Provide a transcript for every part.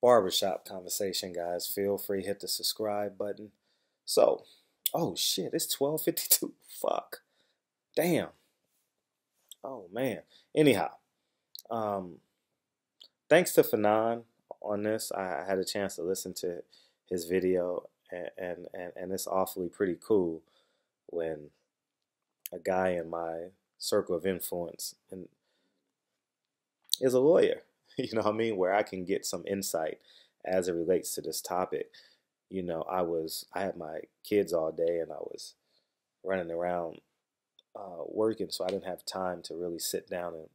barbershop conversation, guys. Feel free, hit the subscribe button. So, oh shit, it's 12:52. Fuck. Damn. Oh man. Anyhow, um, thanks to Fanon on this. I had a chance to listen to his video, and it's awfully pretty cool when a guy in my circle of influence and is a lawyer. You know what I mean? Where I can get some insight as it relates to this topic. I had my kids all day and I was running around working, so I didn't have time to really sit down and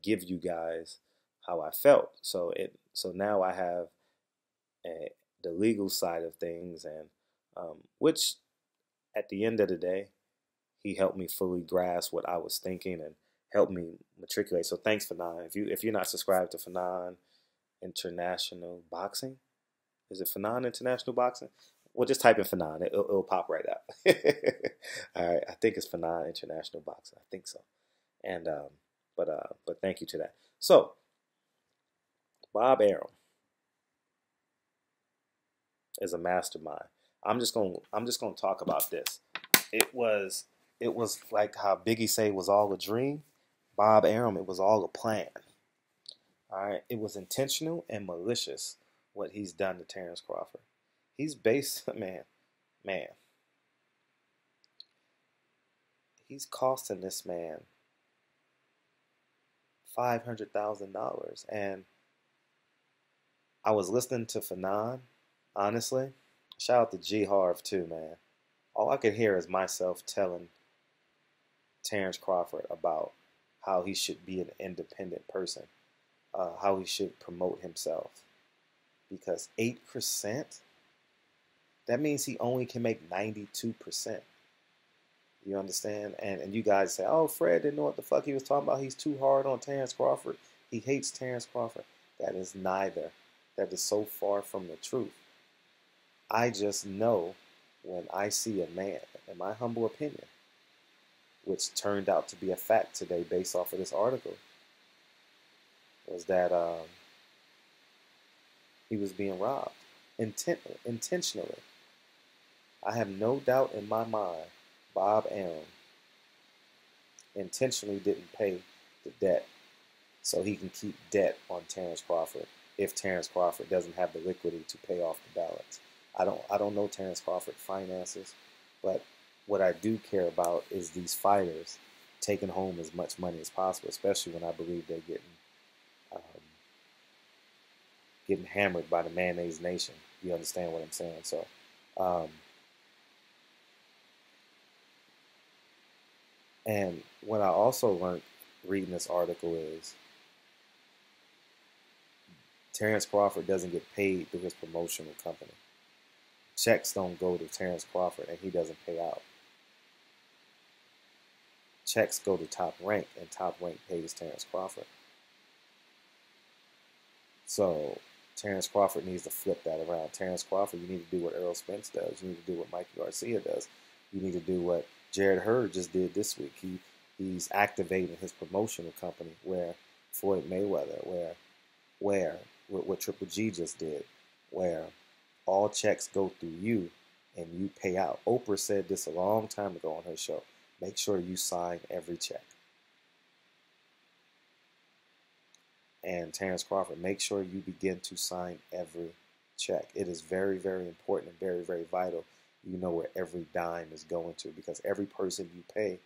give you guys how I felt. So now I have the legal side of things, and which at the end of the day, he helped me fully grasp what I was thinking and helped me matriculate. So thanks, Fanon. If you're not subscribed to Fanon International Boxing, is it Fanon International Boxing? Well, just type in Fanon. It'll pop right up. All right, I think it's Fanon International Boxing. I think so. And but thank you to that. So Bob Arum is a mastermind. I'm just gonna talk about this. It was like how Biggie say it was all a dream. Bob Arum, it was all a plan. All right, it was intentional and malicious what he's done to Terence Crawford. He's based, man, he's costing this man $500,000. And I was listening to Fanon, honestly. Shout out to G Harv too, man. All I could hear is myself telling Terence Crawford about how he should be an independent person, how he should promote himself. Because 8%, that means he only can make 92%. You understand? And you guys say, oh, Fred didn't know what the fuck he was talking about. He's too hard on Terence Crawford. He hates Terence Crawford. That is neither. That is so far from the truth. I just know when I see a man, in my humble opinion, which turned out to be a fact today based off of this article, was that he was being robbed intentionally. I have no doubt in my mind Bob Arum intentionally didn't pay the debt so he can keep debt on Terence Crawford if Terence Crawford doesn't have the liquidity to pay off the balance. I don't know Terence Crawford finances, but what I do care about is these fighters taking home as much money as possible, especially when I believe they're um, getting hammered by the mayonnaise nation. You understand what I'm saying? So, um, and what I also learned reading this article is Terence Crawford doesn't get paid through his promotional company. Checks don't go to Terence Crawford and he doesn't pay out. Checks go to Top Rank and Top Rank pays Terence Crawford. So Terence Crawford needs to flip that around. Terence Crawford, you need to do what Errol Spence does. You need to do what Mikey Garcia does. You need to do what Jared Hurd just did this week. He's activating his promotional company where Floyd Mayweather, where what Triple G just did, where all checks go through you and you pay out. Oprah said this a long time ago on her show. Make sure you sign every check. And Terence Crawford, make sure you begin to sign every check. It is very, very important and very, very vital. You know where every dime is going to, because every person you pay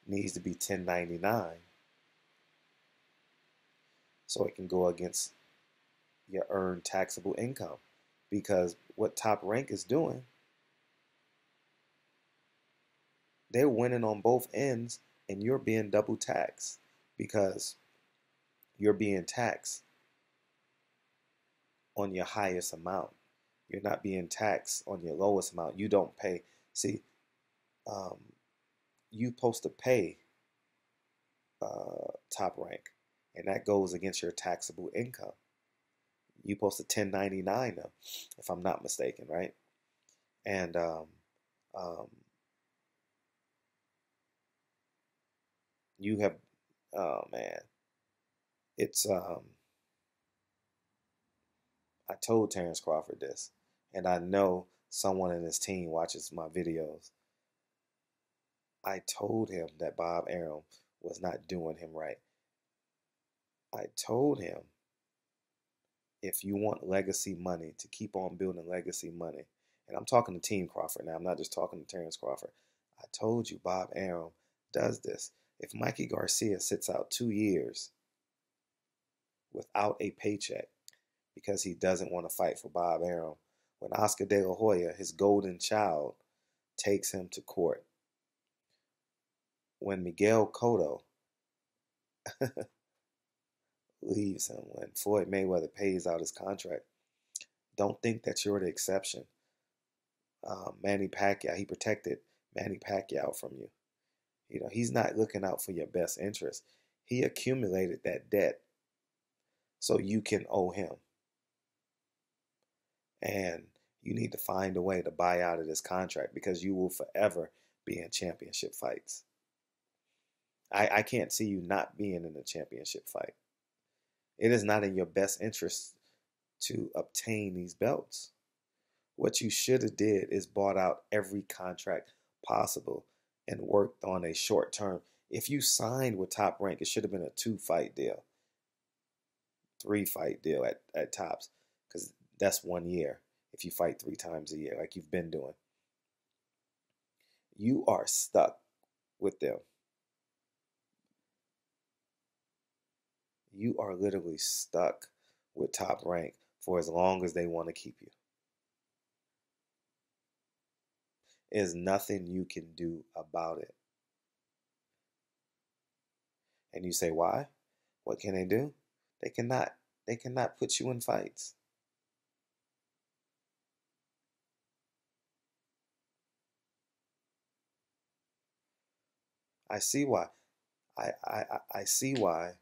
needs to be 1099 so it can go against your earned taxable income. Because what Top Rank is doing, they're winning on both ends and you're being double taxed because you're being taxed on your highest amount. You're not being taxed on your lowest amount. You don't pay. See, um, you're supposed to pay Top Rank, and that goes against your taxable income. You're supposed to 1099 them, if I'm not mistaken, right? And um, you have, oh man, It's I told Terence Crawford this, and I know someone in his team watches my videos. I told him that Bob Arum was not doing him right. I told him, if you want legacy money, to keep on building legacy money, and I'm talking to Team Crawford now, I'm not just talking to Terence Crawford. I told you Bob Arum does this. If Mikey Garcia sits out 2 years without a paycheck because he doesn't want to fight for Bob Arum, when Oscar De La Hoya, his golden child, takes him to court, when Miguel Cotto leaves him, when Floyd Mayweather pays out his contract, don't think that you're the exception. Manny Pacquiao, he protected Manny Pacquiao from you. You know, he's not looking out for your best interest. He accumulated that debt so you can owe him. And you need to find a way to buy out of this contract because you will forever be in championship fights. I can't see you not being in a championship fight. It is not in your best interest to obtain these belts. What you should have did is bought out every contract possible and worked on a short term. If you signed with Top Rank, it should have been a 2-fight deal, 3-fight deal at tops, because that's 1 year if you fight 3 times a year like you've been doing. You are stuck with them. You are literally stuck with Top Rank for as long as they want to keep you. There's nothing you can do about it. And you say, why? What can they do? They cannot. They cannot put you in fights. I see why. I see why.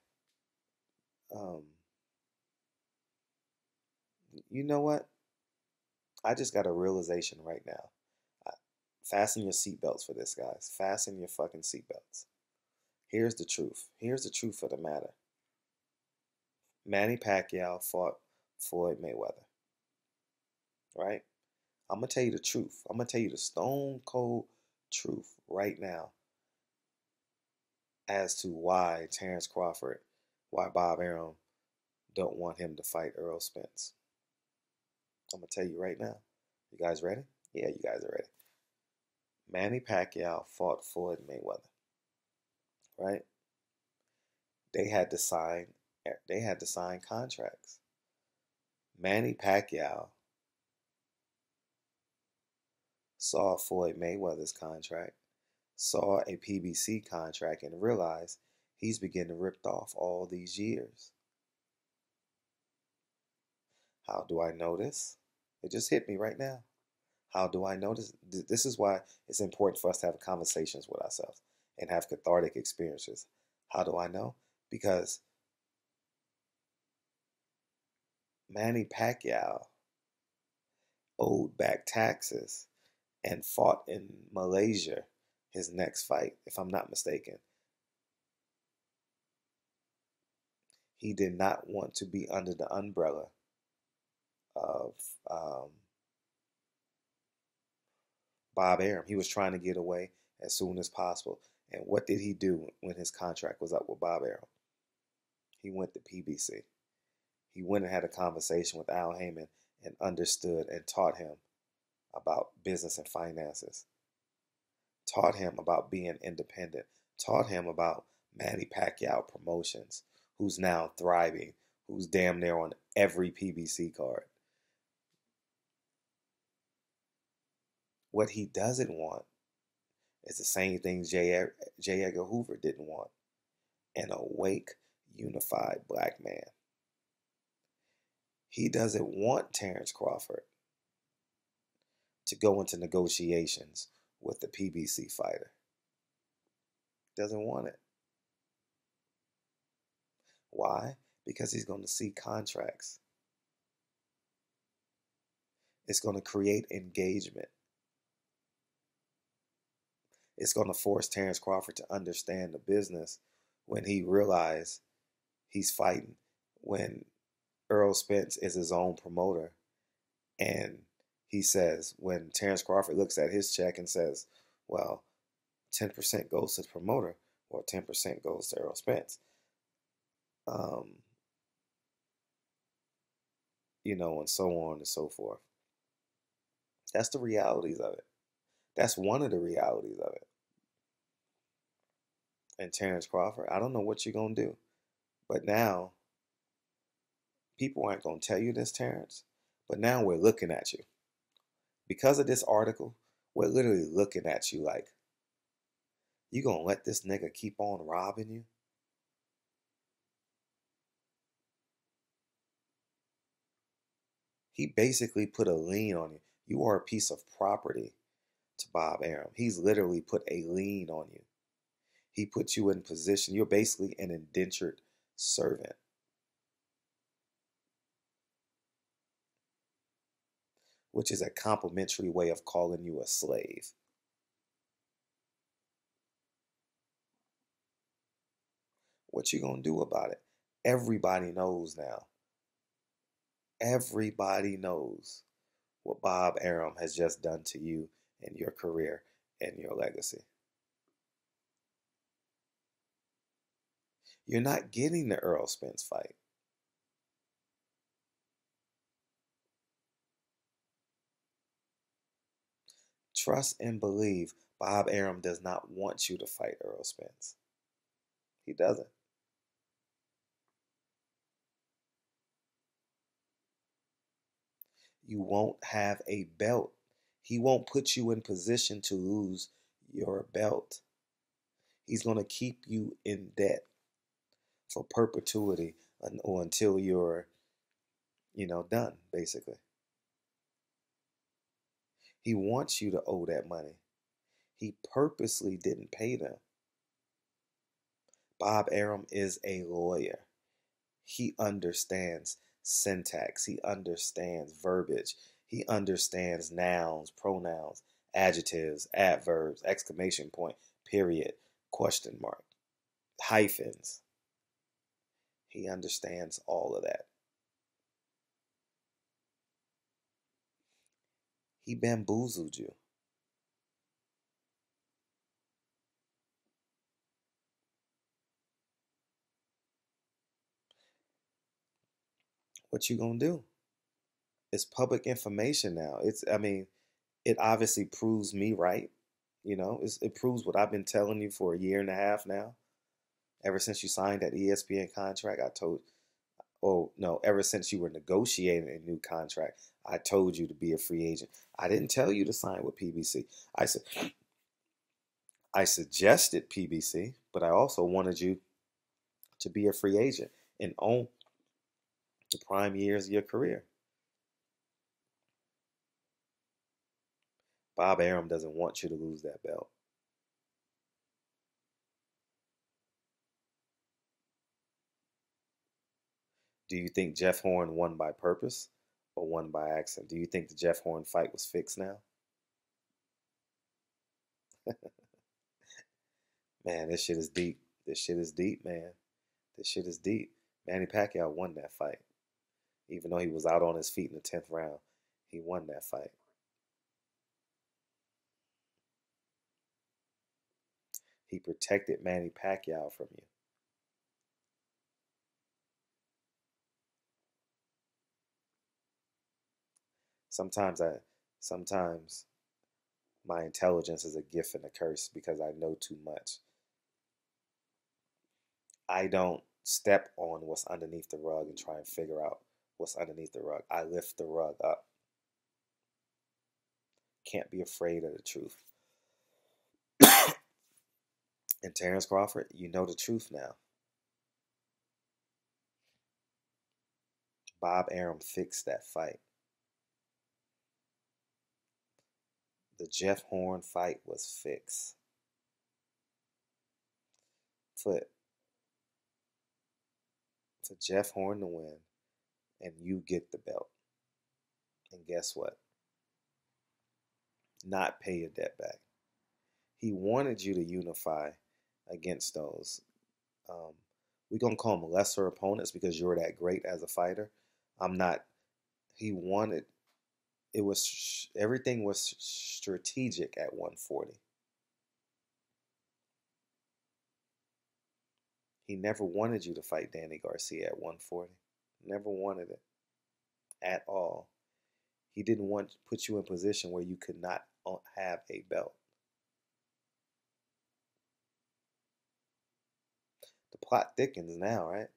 Um, you know what? I just got a realization right now. Fasten your seatbelts for this, guys. Fasten your fucking seatbelts. Here's the truth. Here's the truth of the matter. Manny Pacquiao fought Floyd Mayweather. Right? I'm going to tell you the truth. I'm going to tell you the stone cold truth right now as to why Terence Crawford, why Bob Arum don't want him to fight Errol Spence. I'm going to tell you right now. You guys ready? Yeah, you guys are ready. Manny Pacquiao fought Floyd Mayweather. Right? They had to sign contracts. Manny Pacquiao saw Floyd Mayweather's contract, saw a PBC contract, and realized he's been getting ripped off all these years. How do I know this? It just hit me right now. How do I know this? This is why it's important for us to have conversations with ourselves and have cathartic experiences. How do I know? Because Manny Pacquiao owed back taxes and fought in Malaysia his next fight, if I'm not mistaken. He did not want to be under the umbrella of Bob Arum. He was trying to get away as soon as possible. And what did he do when his contract was up with Bob Arum? He went to PBC. He went and had a conversation with Al Heyman and understood and taught him about business and finances. Taught him about being independent. Taught him about Manny Pacquiao Promotions, who's now thriving, who's damn near on every PBC card. What he doesn't want is the same things J. Edgar Hoover didn't want: an awake, unified black man. He doesn't want Terence Crawford to go into negotiations with the PBC fighter. Doesn't want it. Why? Because he's going to see contracts. It's going to create engagement. It's going to force Terence Crawford to understand the business when he realized he's fighting when Errol Spence is his own promoter. And he says, when Terence Crawford looks at his check and says, well, 10% goes to the promoter or 10% goes to Errol Spence. Um, and so on and so forth. That's the realities of it. That's one of the realities of it. And Terence Crawford, I don't know what you're going to do. But now, people aren't going to tell you this, Terence. But now we're looking at you. Because of this article, we're literally looking at you like, you going to let this nigga keep on robbing you? He basically put a lien on you. You are a piece of property to Bob Arum. He's literally put a lien on you. He put you in position. You're basically an indentured servant. Which is a complimentary way of calling you a slave. What you gonna do about it? Everybody knows now. Everybody knows what Bob Arum has just done to you and your career and your legacy. You're not getting the Errol Spence fight. Trust and believe Bob Arum does not want you to fight Errol Spence. He doesn't. You won't have a belt. He won't put you in position to lose your belt. He's going to keep you in debt for perpetuity or until you're, done, basically. He wants you to owe that money. He purposely didn't pay them. Bob Arum is a lawyer. He understands syntax. He understands verbiage. He understands nouns, pronouns, adjectives, adverbs, exclamation point, period, question mark, hyphens. He understands all of that. He bamboozled you. What you gonna do? It's public information now. It obviously proves me right. It proves what I've been telling you for a year and a half now. Ever since you signed that ESPN contract, ever since you were negotiating a new contract, I told you to be a free agent. I didn't tell you to sign with PBC. I suggested PBC, but I also wanted you to be a free agent and own the prime years of your career. Bob Arum doesn't want you to lose that belt. Do you think Jeff Horn won by purpose or won by accident? Do you think the Jeff Horn fight was fixed now? Man, this shit is deep. This shit is deep, man. This shit is deep. Manny Pacquiao won that fight. Even though he was out on his feet in the 10th round, he won that fight. He protected Manny Pacquiao from you. Sometimes sometimes my intelligence is a gift and a curse because I know too much. I don't step on what's underneath the rug and try and figure out what's underneath the rug. I lift the rug up. Can't be afraid of the truth. And Terence Crawford, you know the truth now. Bob Arum fixed that fight. The Jeff Horn fight was fixed. For, for Jeff Horn to win and you get the belt. And guess what? Not pay your debt back. He wanted you to unify against those. We're going to call them lesser opponents because you're that great as a fighter. I'm not. He wanted, it was, everything was strategic at 140. He never wanted you to fight Danny Garcia at 140. Never wanted it at all. He didn't want to put you in a position where you could not have a belt. The plot thickens now, right?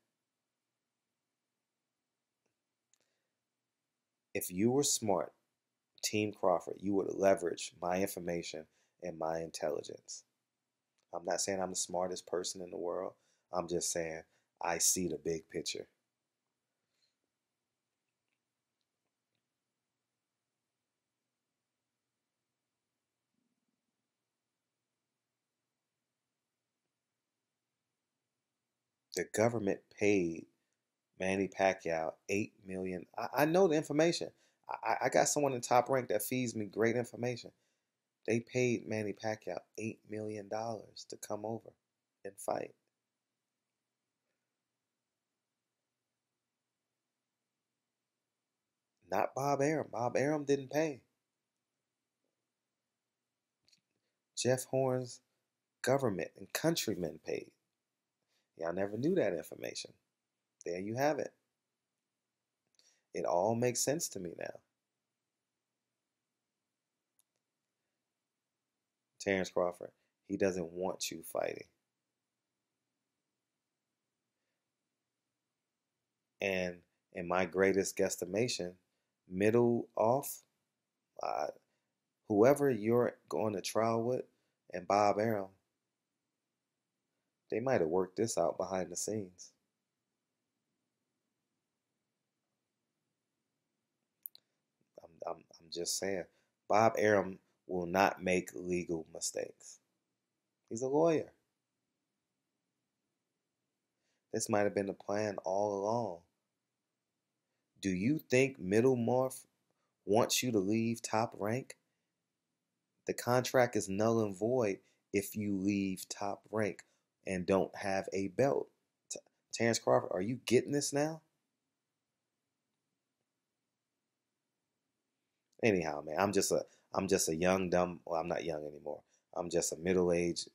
If you were smart, Team Crawford, you would leverage my information and my intelligence. I'm not saying I'm the smartest person in the world. I'm just saying I see the big picture. The government paid Manny Pacquiao $8 million. I know the information. I got someone in Top Rank that feeds me great information. They paid Manny Pacquiao $8 million to come over and fight. Not Bob Arum. Bob Arum didn't pay. Jeff Horn's government and countrymen paid. Y'all never knew that information. There you have it. It all makes sense to me now. Terence Crawford, he doesn't want you fighting. And in my greatest guesstimation, middle off, uh, whoever you're going to trial with and Bob Arum, they might have worked this out behind the scenes. I'm just saying, Bob Arum will not make legal mistakes. He's a lawyer. This might have been the plan all along. Do you think Middle Morph wants you to leave Top Rank? The contract is null and void if you leave Top Rank and don't have a belt. Terence Crawford, are you getting this now? Anyhow, man, I'm just a young dumb. Well, I'm not young anymore. I'm just a middle-aged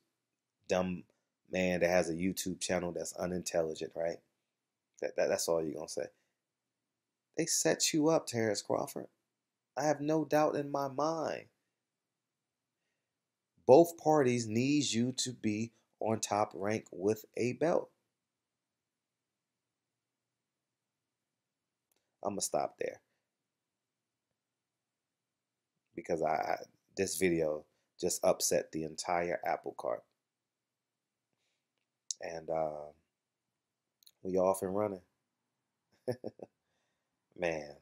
dumb man that has a YouTube channel that's unintelligent, right? That's all you're gonna say. They set you up, Terence Crawford. I have no doubt in my mind. Both parties need you to be on Top Rank with a belt. I'm gonna stop there because this video just upset the entire apple cart, and we off and running. Man,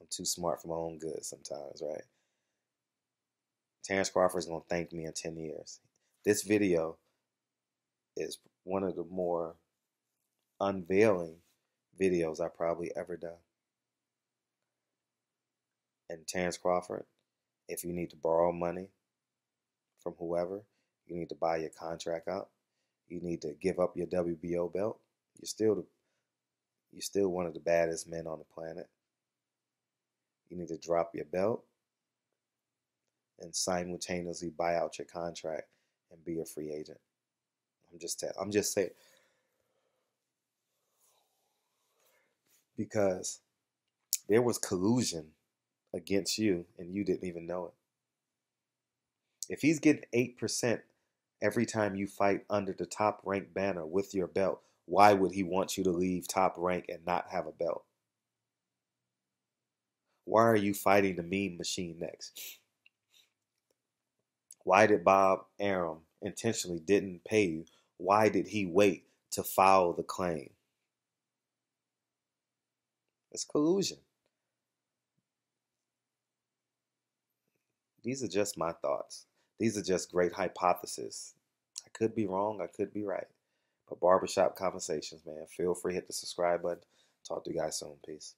I'm too smart for my own good sometimes, right? Terence Crawford is gonna thank me in 10 years. This video is one of the more unveiling videos I probably ever done. And Terence Crawford, if you need to borrow money from whoever, you need to buy your contract out, you need to give up your WBO belt, you're still one of the baddest men on the planet. You need to drop your belt and simultaneously buy out your contract and be a free agent. I'm just saying, because there was collusion against you and you didn't even know it. If he's getting 8% every time you fight under the Top Rank banner with your belt, why would he want you to leave Top Rank and not have a belt? Why are you fighting the meme machine next? Why did Bob Arum intentionally didn't pay you? Why did he wait to file the claim? It's collusion. These are just my thoughts. These are just great hypotheses. I could be wrong. I could be right. But barbershop conversations, man. Feel free to hit the subscribe button. Talk to you guys soon. Peace.